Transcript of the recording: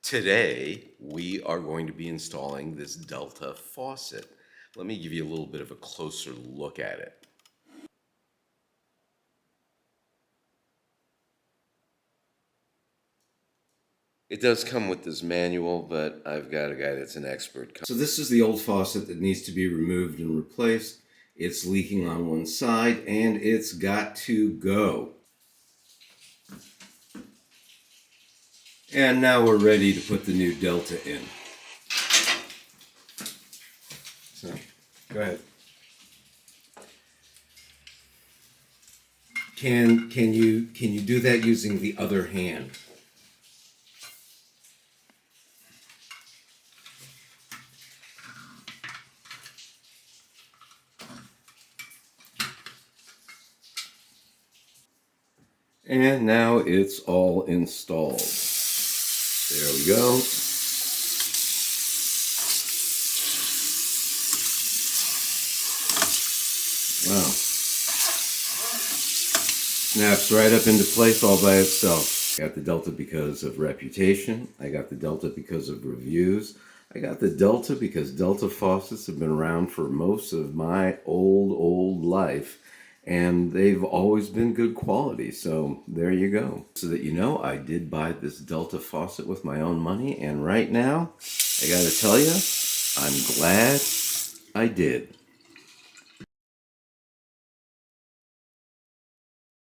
Today, we are going to be installing this Delta faucet. Let me give you a little bit of a closer look at it. It does come with this manual, but I've got a guy that's an expert. So this is the old faucet that needs to be removed and replaced. It's leaking on one side and it's got to go. And now we're ready to put the new Delta in. So, go ahead. Can you do that using the other hand? And now it's all installed. There we go. Wow. Snaps right up into place all by itself. I got the Delta because of reputation. I got the Delta because of reviews. I got the Delta because Delta faucets have been around for most of my old life. And they've always been good quality, so there you go. So that you know, I did buy this Delta faucet with my own money, and right now, I gotta tell you, I'm glad I did.